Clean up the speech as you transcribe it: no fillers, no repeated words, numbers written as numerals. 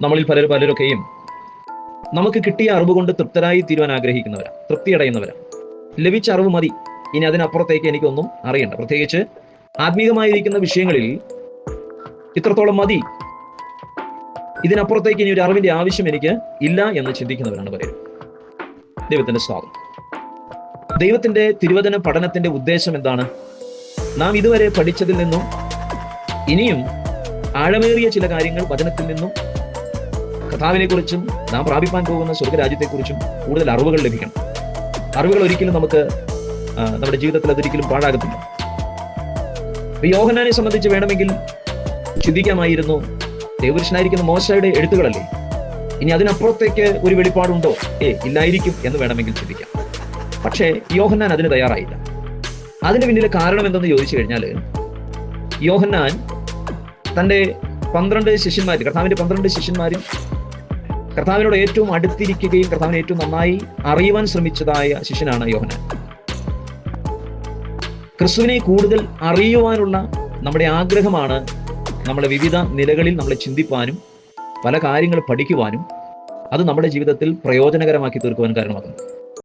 നമ്മളിൽ പലരൊക്കെയും നമുക്ക് കിട്ടിയ അറിവ് കൊണ്ട് തൃപ്തരായി തീരുവാൻ ആഗ്രഹിക്കുന്നവരാണ്, തൃപ്തിയടയുന്നവരാണ്. ലഭിച്ച അറിവ് മതി, ഇനി അതിനപ്പുറത്തേക്ക് എനിക്കൊന്നും അറിയണ്ട. പ്രത്യേകിച്ച് ആത്മീയമായിരിക്കുന്ന വിഷയങ്ങളിൽ ഇത്രത്തോളം മതി, ഇതിനപ്പുറത്തേക്ക് ഇനി ഒരു അറിവിന്റെ ആവശ്യം എനിക്ക് ഇല്ല എന്ന് ചിന്തിക്കുന്നവരാണ് പലരും. ദൈവത്തിന്റെ സ്വാഗതം. ദൈവത്തിന്റെ തിരുവചന പഠനത്തിന്റെ ഉദ്ദേശം എന്താണ്? നാം ഇതുവരെ പഠിച്ചതിൽ നിന്നും ഇനിയും ആഴമേറിയ ചില കാര്യങ്ങൾ വചനത്തിൽ നിന്നും കർത്താവിനെ കുറിച്ചും നാം പ്രാപിപ്പാൻ പോകുന്ന സ്വർഗരാജ്യത്തെക്കുറിച്ചും കൂടുതൽ അറിവുകൾ ലഭിക്കണം. അറിവുകൾ ഒരിക്കലും നമുക്ക് നമ്മുടെ ജീവിതത്തിൽ അതൊരിക്കലും പാഴാകത്തില്ല. യോഹന്നാനെ സംബന്ധിച്ച് വേണമെങ്കിൽ ചിന്തിക്കാമായിരുന്നു, ദൈവപുരുഷനായിരിക്കുന്ന മോശയുടെ എഴുത്തുകളല്ലേ, ഇനി അതിനപ്പുറത്തേക്ക് ഒരു വെളിപ്പാടുണ്ടോ? ഇല്ലായിരിക്കും എന്ന് വേണമെങ്കിൽ ചിന്തിക്കാം. പക്ഷേ യോഹന്നാൻ അതിന് തയ്യാറായില്ല. അതിന് പിന്നിലെ കാരണം എന്തെന്ന് ചോദിച്ചു കഴിഞ്ഞാൽ, യോഹന്നാൻ തൻ്റെ 12 ശിഷ്യന്മാർ, കർത്താവിന്റെ 12 ശിഷ്യന്മാരും കർത്താവിനോട് ഏറ്റവും അടുത്തിരിക്കുകയും കർത്താവിനെ ഏറ്റവും നന്നായി അറിയുവാൻ ശ്രമിച്ചതായ ശിഷ്യനാണ് യോഹന്നാൻ. ക്രിസ്തുവിനെ കൂടുതൽ അറിയുവാനുള്ള നമ്മുടെ ആഗ്രഹമാണ് നമ്മളെ വിവിധ നിലകളിൽ നമ്മളെ ചിന്തിപ്പാനും പല കാര്യങ്ങൾ പഠിക്കുവാനും അത് നമ്മുടെ ജീവിതത്തിൽ പ്രയോജനകരമാക്കി തീർക്കുവാൻ കാരണമാകുന്നു.